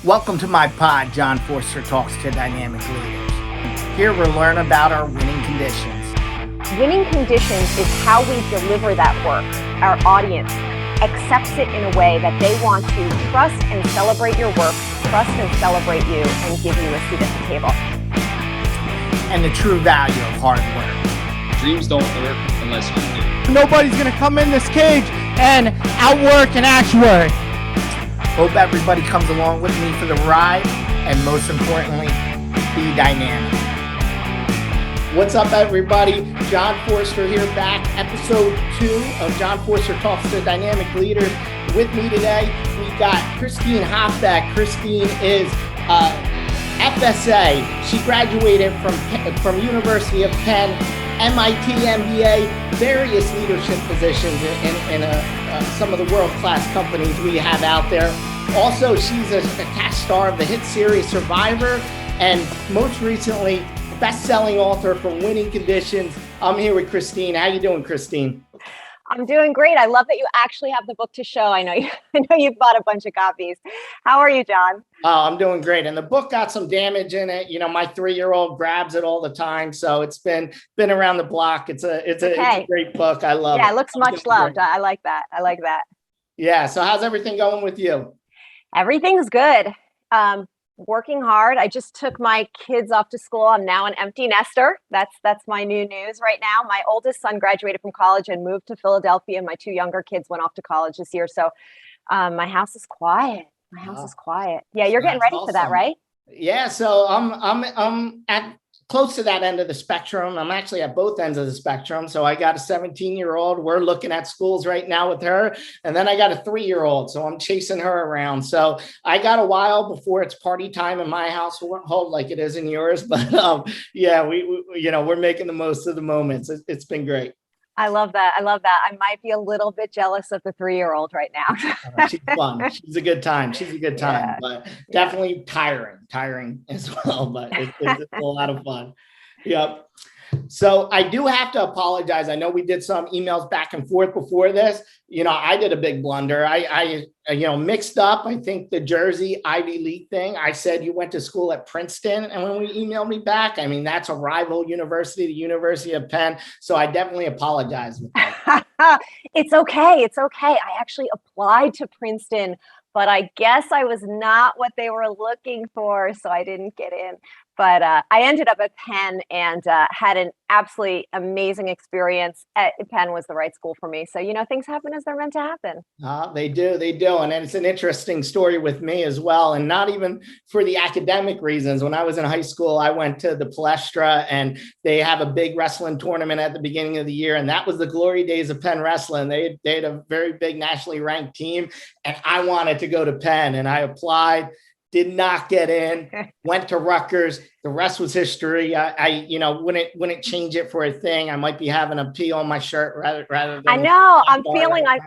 Welcome to my pod, John Forster Talks to Dynamic Leaders. Here we'll learn about our winning conditions. Winning conditions is how we deliver that work. Our audience accepts it in a way that they want to trust and celebrate your work, trust and celebrate you, and give you a seat at the table. And the true value of hard work. Dreams don't work unless you do. Nobody's going to come in this cage and outwork and outwork. Hope everybody comes along with me for the ride, and most importantly, be dynamic. What's up, everybody? John Forster here, back episode 2 of John Forster Talks to Dynamic Leaders. With me today, we got Christine Hofbeck. Christine is FSA. She graduated from University of Penn, MIT MBA, various leadership positions in some of the world-class companies we have out there. Also, she's a cast star of the hit series Survivor, and most recently, best-selling author for Winning Conditions. I'm here with Christine. How you doing, Christine? I'm doing great. I love that you actually have the book to show. I know you've bought a bunch of copies. How are you, John? Oh, I'm doing great. And the book got some damage in it. You know, my 3-year-old grabs it all the time. So it's been around the block. It's a great book. I love it. Yeah, it looks much loved. I like that. Yeah. So how's everything going with you? Everything's good. Working hard. I just took my kids off to school. I'm now an empty nester. That's my new news right now. My oldest son graduated from college and moved to Philadelphia, and my 2 younger kids went off to college this year. So my house is quiet. Yeah, you're getting ready for that, right? Yeah. So I'm at close to that end of the spectrum. I'm actually at both ends of the spectrum. So I got a 17-year-old. We're looking at schools right now with her. And then I got a 3-year-old. So I'm chasing her around. So I got a while before it's party time in my household like it is in yours. But yeah, we're making the most of the moments. It's been great. I love that. I might be a little bit jealous of the 3-year-old right now. She's fun. She's a good time. Yeah. But definitely tiring as well. But it's a lot of fun. Yep. So I do have to apologize. I know we did some emails back and forth before this. You know, I did a big blunder. I mixed up, I think, the Jersey Ivy League thing. I said you went to school at Princeton. And when we emailed me back, I mean, that's a rival university, the University of Penn. So I definitely apologize with that. It's okay. I actually applied to Princeton, but I guess I was not what they were looking for, so I didn't get in. But I ended up at Penn and had an absolutely amazing experience. Penn was the right school for me. So, things happen as they're meant to happen. They do. And it's an interesting story with me as well. And not even for the academic reasons. When I was in high school, I went to the Palestra, and they have a big wrestling tournament at the beginning of the year. And that was the glory days of Penn wrestling. They had a very big nationally ranked team. And I wanted to go to Penn, and I applied. Did not get in, went to Rutgers. The rest was history. I wouldn't change it for a thing. I might be having a P on my shirt rather than. I know. I'm feeling like,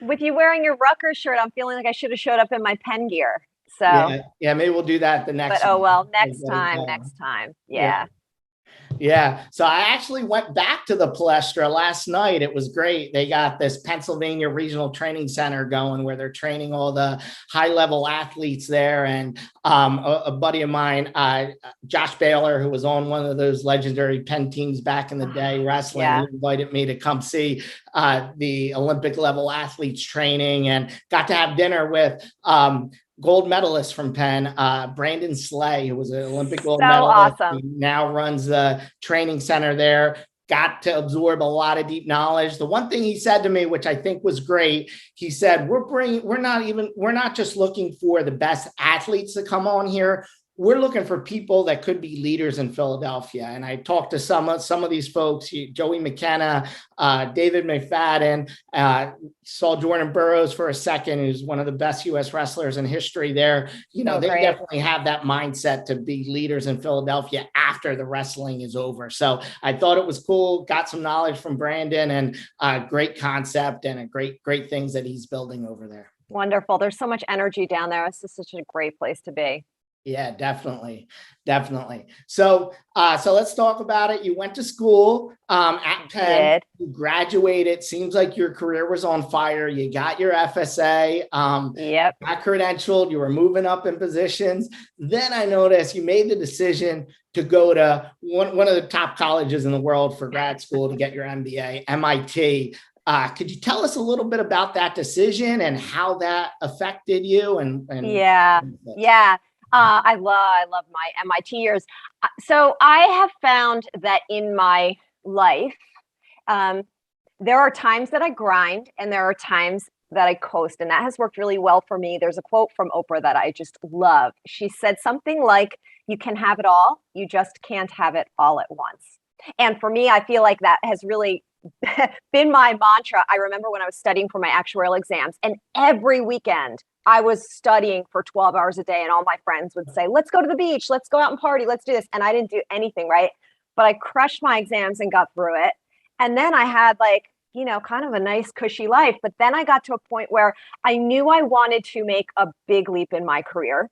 with you wearing your Rutgers shirt, I'm feeling like I should have showed up in my Penn gear. So yeah, maybe we'll do that the next. But next time. Yeah. So I actually went back to the Palestra last night. It was great. They got this Pennsylvania Regional Training Center going where they're training all the high-level athletes there. And a buddy of mine, Josh Baylor, who was on one of those legendary Penn teams back in the day, wrestling, he invited me to come see the Olympic level athletes training, and got to have dinner with gold medalist from Penn, Brandon Slay, who was an Olympic gold medalist. Awesome. He now runs the training center there. Got to absorb a lot of deep knowledge. The one thing he said to me, which I think was great, he said, we're not just looking for the best athletes to come on here. We're looking for people that could be leaders in Philadelphia. And I talked to some of these folks, Joey McKenna, David McFadden, saw Jordan Burroughs for a second, who's one of the best U.S. wrestlers in history there. They definitely have that mindset to be leaders in Philadelphia after the wrestling is over. So I thought it was cool, got some knowledge from Brandon, and great concept and a great things that he's building over there. Wonderful. There's so much energy down there. It's just such a great place to be. Yeah, definitely. Definitely. So let's talk about it. You went to school at Penn, Did. you graduated. Seems like your career was on fire. You got your FSA, Yep. got credentialed, you were moving up in positions. Then I noticed you made the decision to go to one of the top colleges in the world for grad school to get your MBA, MIT. Could you tell us a little bit about that decision and how that affected you? Yeah. Yeah. I love my MIT years. So I have found that in my life, um, there are times that I grind and there are times that I coast, and that has worked really well for me. There's a quote from Oprah that I just love. She said something like, "You can have it all, you just can't have it all at once." And for me, I feel like that has really been my mantra. I remember when I was studying for my actuarial exams, and every weekend I was studying for 12 hours a day, and all my friends would say, "Let's go to the beach, let's go out and party, let's do this." And I didn't do anything, right? But I crushed my exams and got through it. And then I had like, kind of a nice cushy life. But then I got to a point where I knew I wanted to make a big leap in my career.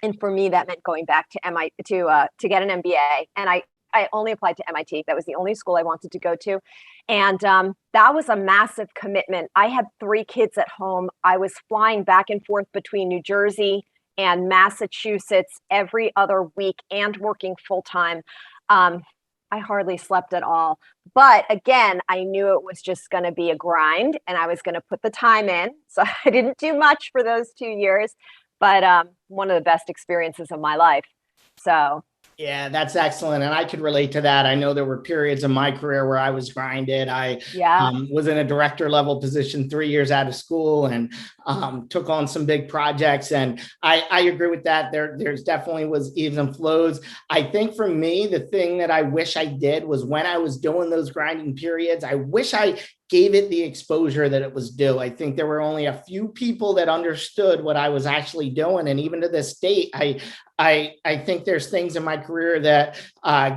And for me, that meant going back to MIT to get an MBA. And I only applied to MIT. That was the only school I wanted to go to. And that was a massive commitment. I had 3 kids at home. I was flying back and forth between New Jersey and Massachusetts every other week and working full time. I hardly slept at all. But again, I knew it was just going to be a grind and I was going to put the time in. So I didn't do much for those 2 years, but one of the best experiences of my life. So yeah, that's excellent. And I could relate to that. I know there were periods in my career where I was grinded. I yeah. was in a director level position 3 years out of school and took on some big projects. And I agree with that. There's definitely was ebbs and flows. I think for me, the thing that I wish I did was when I was doing those grinding periods, I wish I gave it the exposure that it was due. I think there were only a few people that understood what I was actually doing. And even to this date, I think there's things in my career that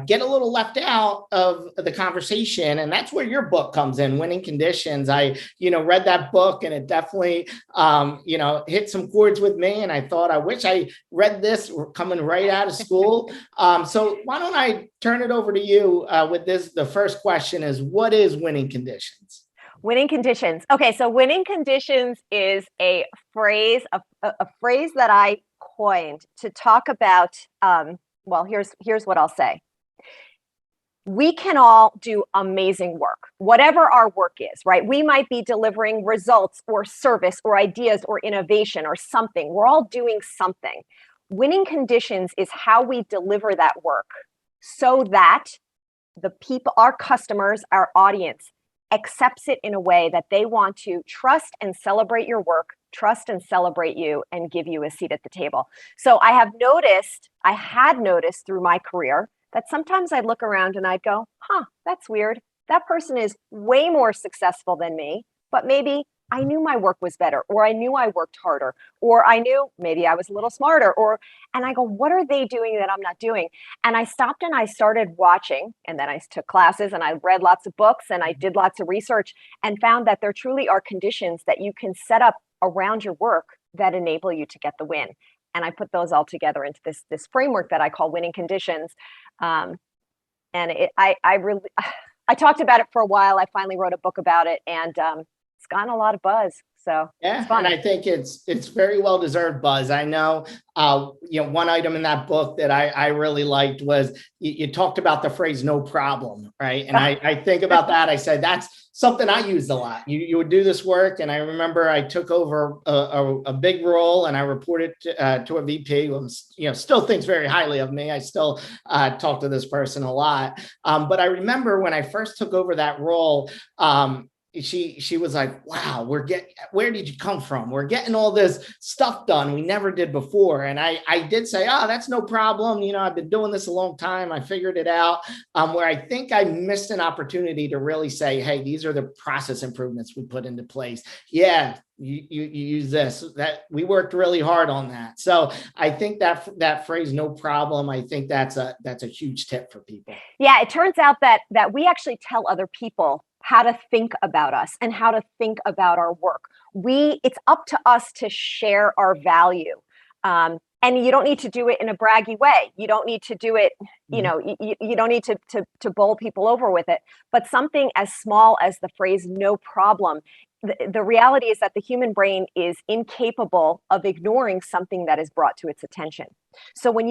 get a little left out of the conversation. And that's where your book comes in, Winning Conditions. I, read that book and it definitely, hit some chords with me. And I thought, I wish I read this coming right out of school. So why don't I turn it over to you with this? The first question is, what is winning conditions? Winning conditions. Okay, so winning conditions is a phrase, a phrase that I coined to talk about. Well, here's what I'll say. We can all do amazing work, whatever our work is, right? We might be delivering results or service or ideas or innovation or something. We're all doing something. Winning conditions is how we deliver that work so that the people, our customers, our audience, accepts it in a way that they want to trust and celebrate your work, trust and celebrate you, and give you a seat at the table. So I had noticed through my career that sometimes I'd look around and I'd go, that's weird. That person is way more successful than me, but maybe I knew my work was better, or I knew I worked harder, or I knew maybe I was a little smarter, and I go, what are they doing that I'm not doing? And I stopped and I started watching, and then I took classes and I read lots of books and I did lots of research and found that there truly are conditions that you can set up around your work that enable you to get the win. And I put those all together into this framework that I call winning conditions. And I talked about it for a while. I finally wrote a book about it, and it's gotten a lot of buzz. So yeah, and I think it's very well deserved buzz. I know, one item in that book that I really liked was you talked about the phrase "no problem," right? And I think about that. I said that's something I used a lot. You would do this work, and I remember I took over a big role, and I reported to a VP who still thinks very highly of me. I still talk to this person a lot, but I remember when I first took over that role. She was like, wow, where did you come from? We're getting all this stuff done we never did before. And I did say, that's no problem. I've been doing this a long time. I figured it out. Where I think I missed an opportunity to really say, hey, these are the process improvements we put into place. Yeah, you use this, that we worked really hard on that. So I think that phrase, no problem, I think that's a huge tip for people. Yeah, it turns out that we actually tell other people how to think about us and how to think about our work. It's up to us to share our value. And you don't need to do it in a braggy way. You don't need to do it, you don't need to bowl people over with it. But something as small as the phrase "no problem," the reality is that the human brain is incapable of ignoring something that is brought to its attention. So when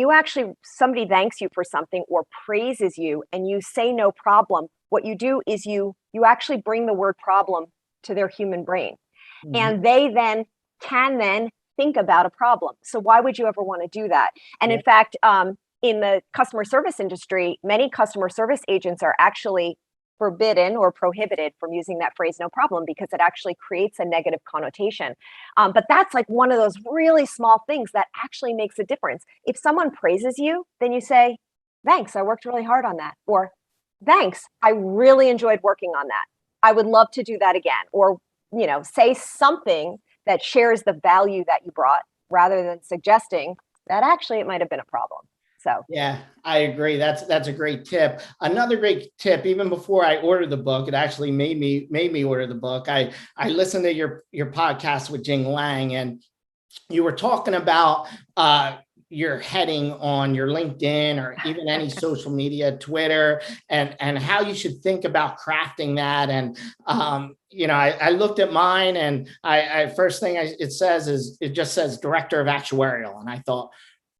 somebody thanks you for something or praises you and you say "no problem," what you do is you actually bring the word problem to their human brain. And they can think about a problem. So why would you ever want to do that? And in fact, in the customer service industry, many customer service agents are actually forbidden or prohibited from using that phrase "no problem" because it actually creates a negative connotation. But that's like one of those really small things that actually makes a difference. If someone praises you, then you say, "Thanks, I worked really hard on that," or "Thanks, I really enjoyed working on that. I would love to do that again," or say something that shares the value that you brought rather than suggesting that actually it might have been a problem. So yeah, I agree. That's a great tip. Another great tip, even before I ordered the book, it actually made me order the book. I listened to your podcast with Jing Lang, and you were talking about your heading on your LinkedIn or even any social media, Twitter, and how you should think about crafting that. And I looked at mine, and I first thing it just says Director of Actuarial, and I thought,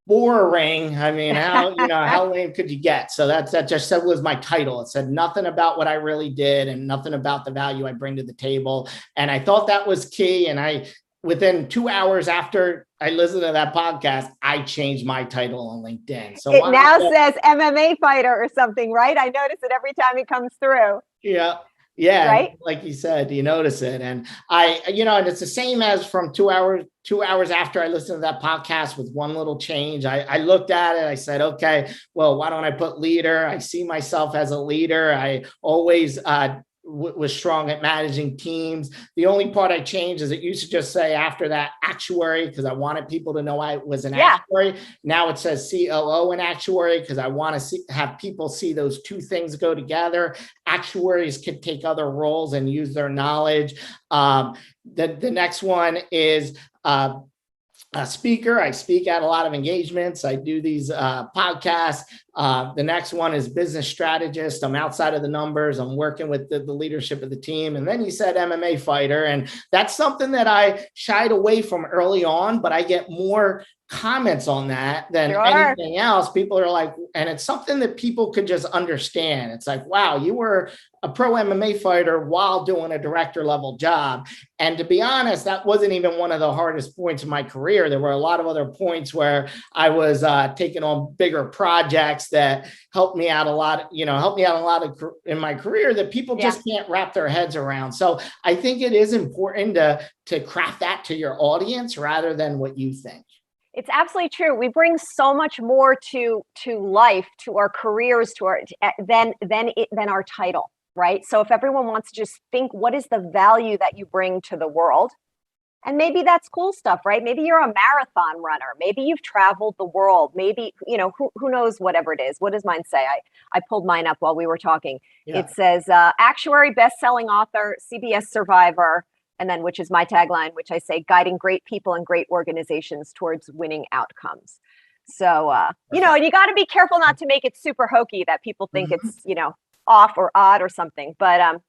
boring. I mean, how lame could you get? So that just said was my title. It said nothing about what I really did and nothing about the value I bring to the table. And I thought that was key. And within 2 hours after I listened to that podcast, I changed my title on LinkedIn. So it now says MMA fighter or something, right? I notice it every time it comes through. Yeah. Yeah. Right. Like you said, you notice it. And and it's the same as from 2 hours after I listened to that podcast with one little change. I looked at it. I said, okay, well, why don't I put leader? I see myself as a leader. I always was strong at managing teams. The only part I changed is it used to just say after that actuary, because I wanted people to know I was an actuary. Now it says COO and actuary, because I want to have people see those two things go together. Actuaries could take other roles and use their knowledge. The next one is a speaker. I speak at a lot of engagements. I do these podcasts. The next one is business strategist. I'm outside of the numbers. I'm working with the leadership of the team. And then you said MMA fighter. And that's something that I shied away from early on, but I get more comments on that than anything else. People are like, and it's something that people could just understand. It's like, wow, you were a pro MMA fighter while doing a director level job. And to be honest, that wasn't even one of the hardest points in my career. There were a lot of other points where I was taking on bigger projects that helped me out a lot in my career that people just can't wrap their heads around. So I think it is important to craft that to your audience rather than what you think. It's absolutely true. We bring so much more to life, to our careers, than our title, right? So if everyone wants to just think, what is the value that you bring to the world? And maybe that's cool stuff, right? Maybe you're a marathon runner. Maybe you've traveled the world. Maybe, who knows, whatever it is. What does mine say? I pulled mine up while we were talking. Yeah. It says actuary, best-selling author, CBS survivor, and then which is my tagline, which I say, guiding great people and great organizations towards winning outcomes. So, and you got to be careful not to make it super hokey that people think it's, off or odd or something, but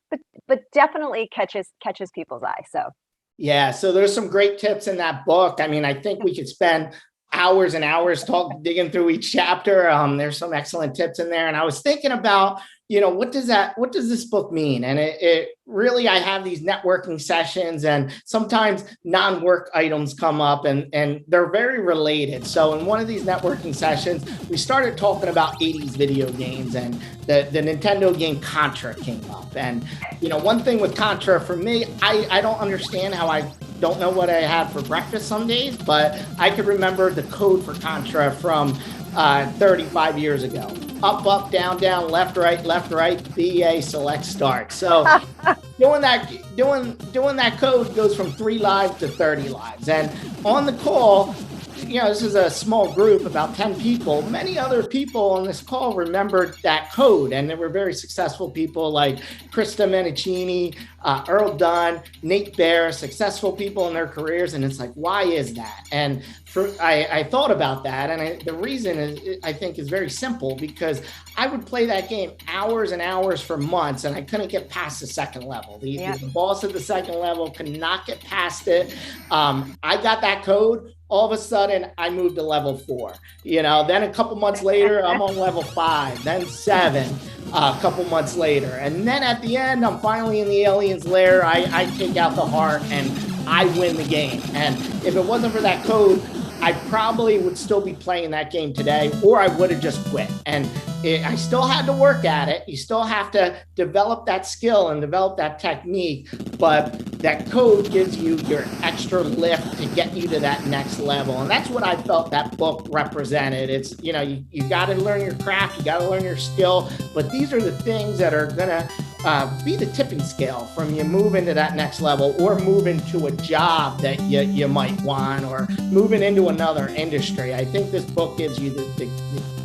definitely catches people's eye. So. Yeah. So there's some great tips in that book. I mean, I think we could spend hours and hours digging through each chapter. There's some excellent tips in there. And I was thinking about, what does this book mean? And it really, I have these networking sessions and sometimes non-work items come up and they're very related. So in one of these networking sessions, we started talking about 80s video games and the Nintendo game Contra came up. And, one thing with Contra for me, I don't understand how I don't know what I had for breakfast some days, but I could remember the code for Contra from 35 years ago. Up, down, left, right, BA, select, start. So doing that code goes from 3 lives to 30 lives. And on the call, this is a small group, about 10 people. Many other people on this call remembered that code, and there were very successful people like Krista Menicini, Earl Dunn, Nate Bear, successful people in their careers. And it's like, why is that? And I thought about that, and the reason is, I think, is very simple, because I would play that game hours and hours for months, and I couldn't get past the second level. The boss at the second level could not get past it. I got that code. All of a sudden, I moved to level 4. Then a couple months later, I'm on level 5, then 7. A couple months later, and then at the end, I'm finally in the alien's lair. I take out the heart and I win the game. And if it wasn't for that code, I probably would still be playing that game today, or I would have just quit. And I still had to work at it. You still have to develop that skill and develop that technique, but that code gives you your extra lift to get you to that next level. And that's what I felt that book represented. It's, you got to learn your craft, you got to learn your skill, but these are the things that are going to be the tipping scale from you moving to that next level, or moving to a job that you might want, or moving into another industry. I think this book gives you the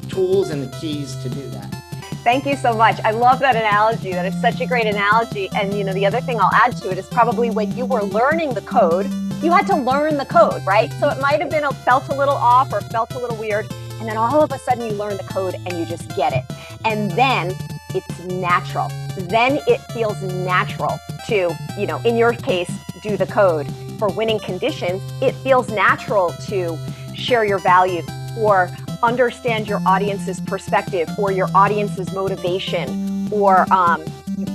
tools and the keys to do that. Thank you so much. I love that analogy. That is such a great analogy. And the other thing I'll add to it is probably when you were learning the code, you had to learn the code, right? So it might have been felt a little off or felt a little weird. And then all of a sudden you learn the code and you just get it. And then it's natural. Then it feels natural to, in your case, do the code. For winning conditions, it feels natural to share your value or understand your audience's perspective or your audience's motivation, or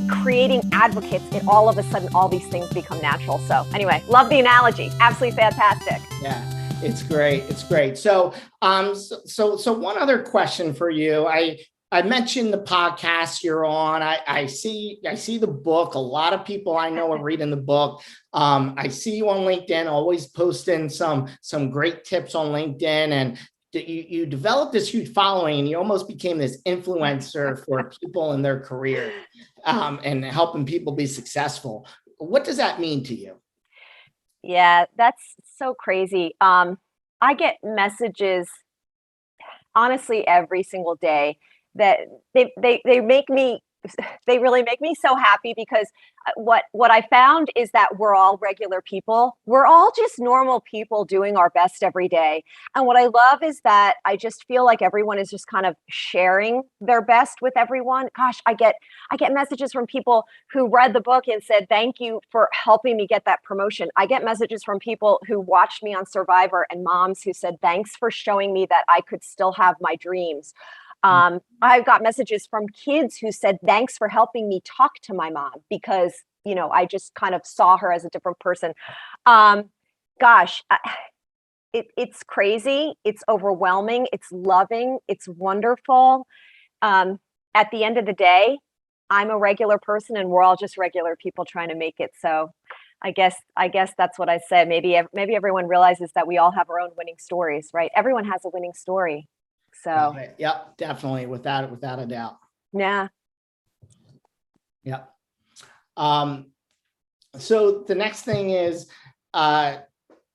creating advocates. And all of a sudden, all these things become natural. So anyway, love the analogy. Absolutely fantastic. Yeah. It's great. It's great. So, so one other question for you. I mentioned the podcast you're on. I see the book. A lot of people I know are reading the book. I see you on LinkedIn, always posting some great tips on LinkedIn, and you developed this huge following, and you almost became this influencer for people in their career, and helping people be successful. What does that mean to you? Yeah, that's so crazy. I get messages, honestly, every single day that they really make me so happy, because what I found is that we're all regular people. We're all just normal people doing our best every day. And what I love is that I just feel like everyone is just kind of sharing their best with everyone. Gosh, I get messages from people who read the book and said, "Thank you for helping me get that promotion." I get messages from people who watched me on Survivor, and moms who said, "Thanks for showing me that I could still have my dreams." I've got messages from kids who said, "Thanks for helping me talk to my mom, because, I just kind of saw her as a different person." Gosh, it's crazy. It's overwhelming. It's loving. It's wonderful. At the end of the day, I'm a regular person, and we're all just regular people trying to make it. So I guess that's what I said. Maybe everyone realizes that we all have our own winning stories, right? Everyone has a winning story. So, yep, definitely, without a doubt. Yeah. Yep. So the next thing is,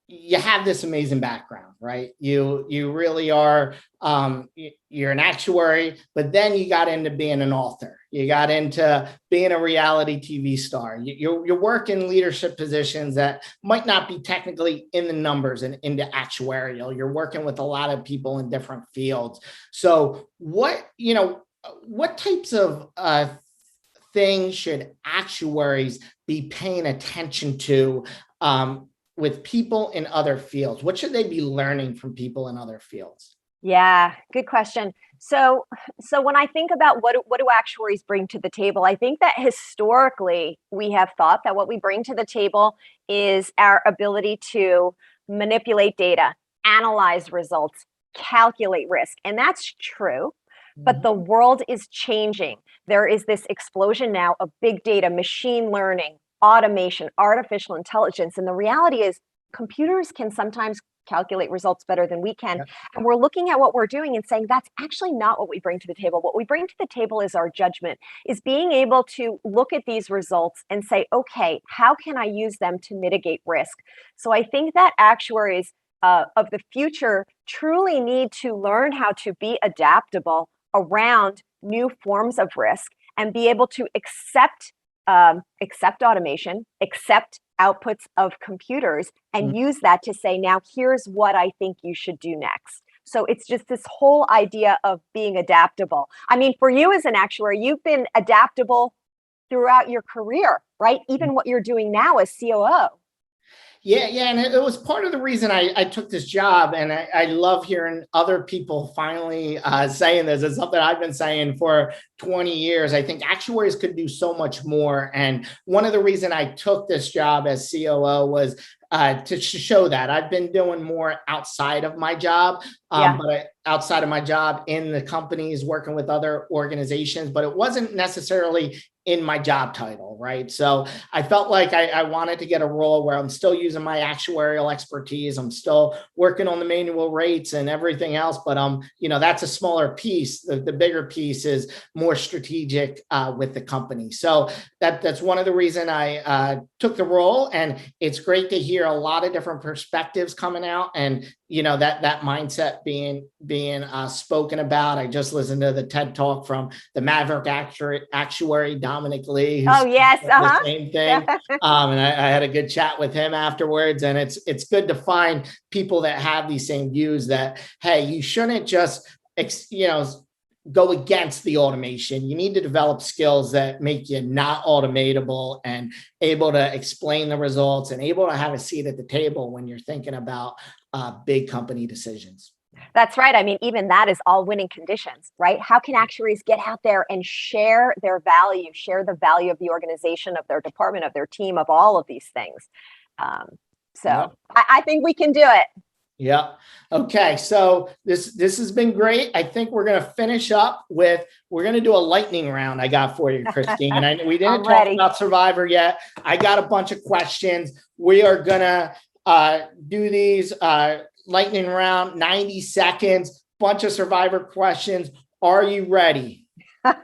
you have this amazing background, right? You really are, you're an actuary, but then you got into being an author. You got into being a reality TV star. You work in leadership positions that might not be technically in the numbers and into actuarial. You're working with a lot of people in different fields. So what types of things should actuaries be paying attention to, with people in other fields? What should they be learning from people in other fields? Yeah, good question. So when I think about what do actuaries bring to the table, I think that historically we have thought that what we bring to the table is our ability to manipulate data, analyze results, calculate risk. And that's true, but the world is changing. There is this explosion now of big data, machine learning, automation, artificial intelligence. And the reality is computers can sometimes calculate results better than we can. Yep. And we're looking at what we're doing and saying, that's actually not what we bring to the table. What we bring to the table is our judgment, is being able to look at these results and say, okay, how can I use them to mitigate risk? So I think that actuaries of the future truly need to learn how to be adaptable around new forms of risk and be able to accept automation, accept outputs of computers, and use that to say, now here's what I think you should do next. So it's just this whole idea of being adaptable. I mean, for you as an actuary, you've been adaptable throughout your career, right? Even what you're doing now as COO. Yeah, and it was part of the reason I took this job, and I love hearing other people finally saying this. It's something I've been saying for 20 years. I think actuaries could do so much more, and one of the reasons I took this job as COO was to show that I've been doing more outside of my job, but outside of my job in the companies, working with other organizations, but it wasn't necessarily in my job title, right? So I felt like I wanted to get a role where I'm still using my actuarial expertise. I'm still working on the manual rates and everything else, but that's a smaller piece. The bigger piece is more strategic with the company. So that's one of the reasons I took the role, and it's great to hear a lot of different perspectives coming out, and that mindset being spoken about. I just listened to the TED Talk from the Maverick actuary, Dominic Lee. Oh, yes. The same thing. And I had a good chat with him afterwards. And it's good to find people that have these same views that, hey, you shouldn't just, go against the automation. You need to develop skills that make you not automatable and able to explain the results and able to have a seat at the table when you're thinking about big company decisions. That's right. I mean, even that is all winning conditions, right? How can actuaries get out there and share their value, share the value of the organization, of their department, of their team, of all of these things? I think we can do it. Yeah. Okay. So this has been great. I think we're going to finish up we're going to do a lightning round I got for you, Christine. And we didn't talk about Survivor yet. I got a bunch of questions. We are going to do these lightning round, 90 seconds, bunch of Survivor questions. Are you ready? Okay.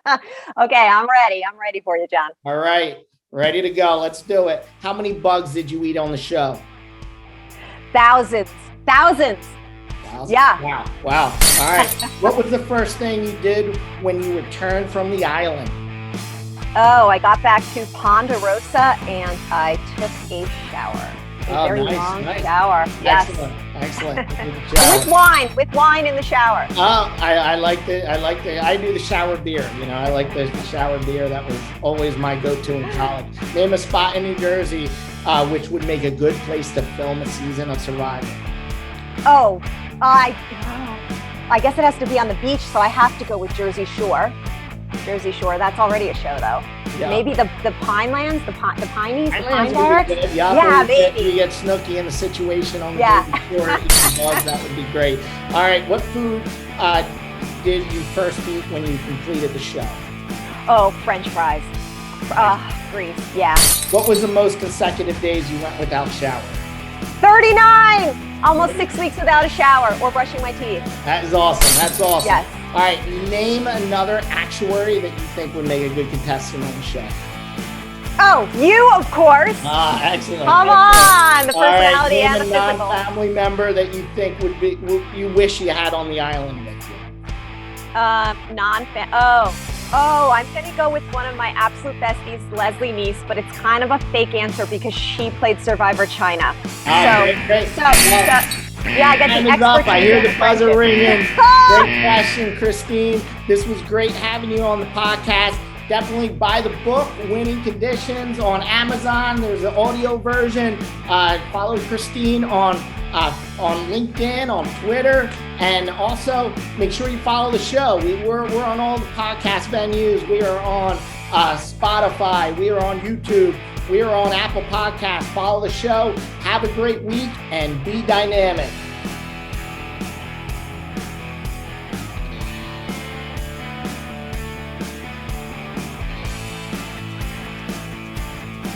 I'm ready. I'm ready for you, John. All right. Ready to go. Let's do it. How many bugs did you eat on the show? Thousands. Yeah. Wow. All right. What was the first thing you did when you returned from the island? Oh, I got back to Ponderosa and I took a shower. A very long shower. Yes. Excellent. With wine in the shower. Oh, I like the. I do the shower beer. I like the shower beer. That was always my go-to in college. Name a spot in New Jersey which would make a good place to film a season of Survivor. I guess it has to be on the beach, so I have to go with Jersey Shore. That's already a show, though. Yeah. Maybe the Pinelands, the Pineys, the Pine Barracks. Yeah, maybe. You get Snooki in the situation on the Jersey Shore eating bugs, that would be great. All right, what food did you first eat when you completed the show? Oh, French fries. Grease, yeah. What was the most consecutive days you went without shower? 39! Almost 6 weeks without a shower or brushing my teeth. That is awesome. That's awesome. Yes. All right, name another actuary that you think would make a good contestant on the show. Oh, you, of course. Excellent. Come on, the personality and the physical. Non-family member that you think you wish you had on the island with you. I'm going to go with one of my absolute besties, Leslie Neese, but it's kind of a fake answer because she played Survivor China. Great. Yeah, I get the expertise. Up. I hear the buzzer ringing. Great question, Christine. This was great having you on the podcast. Definitely buy the book, Winning Conditions, on Amazon. There's an audio version. Follow Christine on LinkedIn, on Twitter, and also make sure you follow the show. We're on all the podcast venues. We are on Spotify. We are on YouTube. We are on Apple Podcasts. Follow the show. Have a great week and be dynamic.